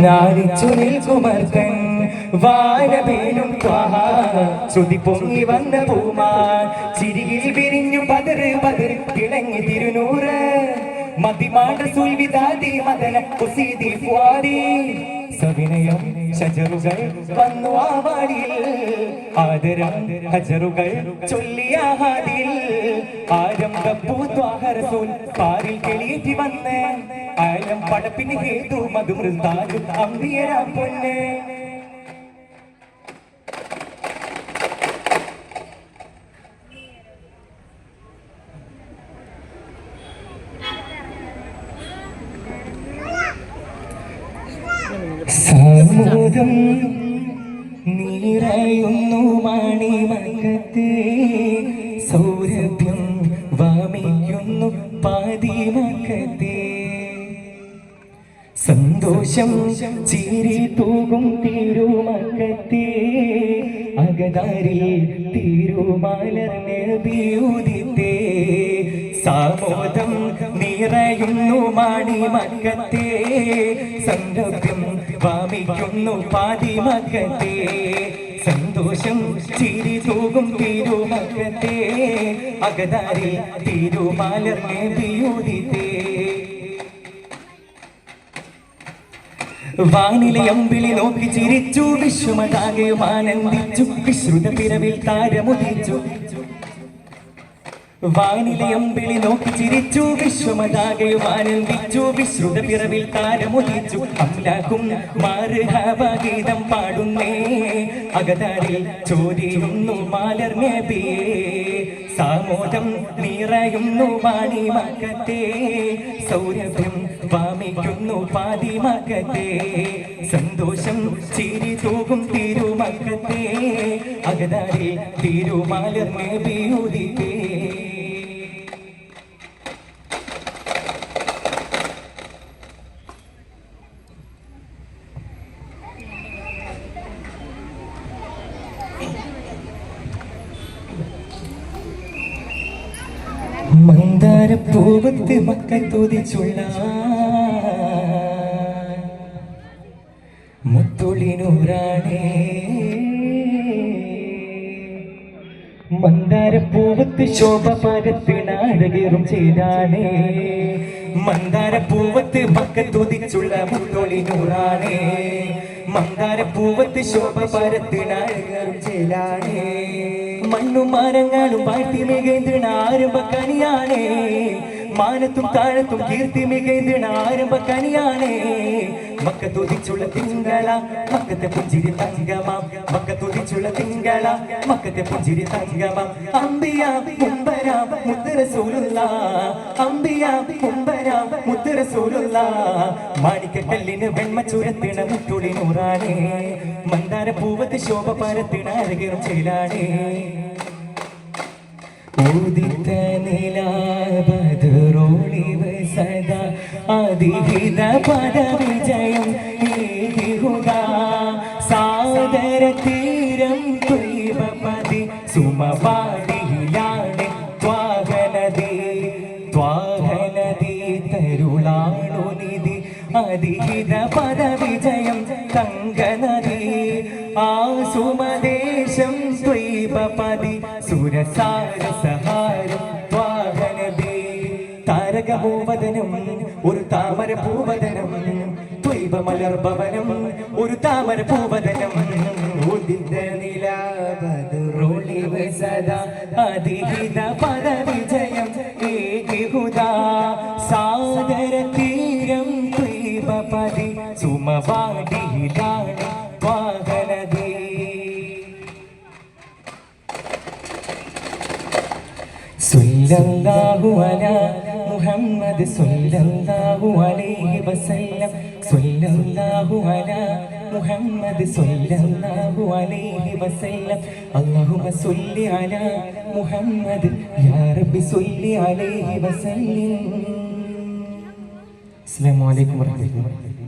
നാരിച്ചു നിൽക്കുമർക്കൻ വാനവേലും ശ്രുതി പൊങ്ങി വന്ന പൂമാൻ ചിരിയിൽ വിരിഞ്ഞു പതറ് പതറ് തിളങ്ങി തിരുനൂറ് മതിമാണ്ട സുൽവിദാദി മദന കുസീദി ഫുആദി സവിനയം ശജറുകൾ വന്നു ആവാടിയിൽ ആദരം ഹജറുകൾ ചൊല്ലിയ ഹാദിൽ ആരംഭപ്പൂത്വാഹ റസൂൽ പാരിൽ കിളിയേറ്റി വന്ന് ആലം പടപ്പിന് ഹേതു മധുമൃതാജു അമ്പിയരാ പൊന്നെ സാമോദം നീറയുന്നു മണിമകത്തെ സൗരഭ്യം വാമിക്കുന്നു പാതിമകത്തെ സന്തോഷം ചിരി തൂകും തിരുമകത്തെ അകതാരിൽ തിരുമാലർ നബിയുദിത്തേ സാമോദം നിറയുന്നു മണിമകത്തെ സൗരഭ്യം വാമിക്കുന്നു പാതിമകത്തെ സന്തോഷം ചിരി തൂകും തിരുമകത്തെ അകതാരിൽ തിരുമാലർ നബിയുദിത്തേ വാനിലെ അമ്പിളി നോക്കി ചിരിച്ചു വിശ്വമതാകെയും ആനന്ദിച്ചു വിശ്രുത പിറവിൽ താരമുദിച്ചു വാനിലെ അമ്പിളി നോക്കി ചിരിച്ചു വിശ്വമതാകെയും ആനന്ദിച്ചു വിശ്രുത പിറവിൽ താരമുദിച്ചു അംലാക്കും മാർഹബഗീതം പാടുന്നേ അകതാരിൽ ചോദിയുന്നു മാലർ നബിയേ സാമോദം നിറയുന്നു മണിമകത്തെ സൗരഭ്യം വാമിക്കുന്നു പാതിമകത്തെ സന്തോഷം ചിരി തൂകും തിരുമകത്തെ അകതാരിൽ തിരുമാലർ നബിയുദിത്തേ മന്ദാരപ്പൂവത്ത് മക്കത്തുതിച്ചുള്ള മുത്തൊളിനൂറാണേ മന്ദാരപ്പൂവത്ത് ശോഭ പരത്ത് നാടകേറും ചെയ്താണേ മന്ദാരപ്പൂവത്ത് മക്കത്തുതിച്ചുള്ള മുത്തൊളിനൂറാണേ മന്ദാരപ്പൂവത്ത് ശോഭ പരത്ത് നാടകേറും ചെയ്താണേ മണ്ണും മരങ്ങളും വാഴ്ത്തി മികൈന്തിണ ആരംഭ കനിയാണേ മാനത്തും താഴത്തും കീർത്തി മികൈന്തിണ ആരംഭ കനിയാണേ മക്കത്തുതിച്ചുള്ള തിങ്കള മക്കത്തെ പുഞ്ചിരി തങ്കമാം മക്കത്തുതിച്ചുള്ള തിങ്കള മക്കത്തെ പുഞ്ചിരി തങ്കമാം അമ്പിയ മുമ്പര മുത്ത് റസൂലുള്ളാഹ് അമ്പിയ മുമ്പര മുത്ത് റസൂലുള്ളാഹ് മാണിക്കക്കല്ലിന് വെണ്മ ചുരത്തിണ മുത്തുളിനൂറാണേ മന്ദാരപ്പൂവത്ത് ശോഭ പരത്തിണ അരകേറും ചെയ്യലാണേ ഉദിത്ത നിലാബദ്റോളിവ് സദാ അതിഹിത പദവിജയം ഏകിഹുക സാദര തീരം ത്വയ്ബപതി സുമവാടിയിലാണ് ത്വാഹനദി തരുളാണു നിധി അതിഹിത പദവിജയം തങ്കനദി ആ സുമദേശം ത്വയ്ബപതി സുരസാരസഹാരം ത്വാഹനദി താരകഭൂവദനം ഒരു താമര പൂവദനം ത്വയ്ബ മലർഭവനം ഒരു താമര പൂവദനം ഉദിത നിലാബദ്റോളിവ് സദാ അതിഹിത പദവിജയം ഏകിഹുദാ സാദര തീരം ത്വയ്ബപതി സുമവാടിയിലാണ് ത്വാഹനദി സല്ലല്ലാഹു അലാ മുഹമ്മദ് സല്ലല്ലാഹു അലൈഹി വസല്ലം സല്ലല്ലാഹു അലാ മുഹമ്മദ് സല്ലല്ലാഹു അലൈഹി വസല്ലം അല്ലാഹുമ്മ സല്ലി അലാ മുഹമ്മദ് യാ റബ്ബി സല്ലി അലൈഹി വസല്ലം. അസ്സലാമു അലൈക്കും വറഹ്മത്തുള്ളാഹി.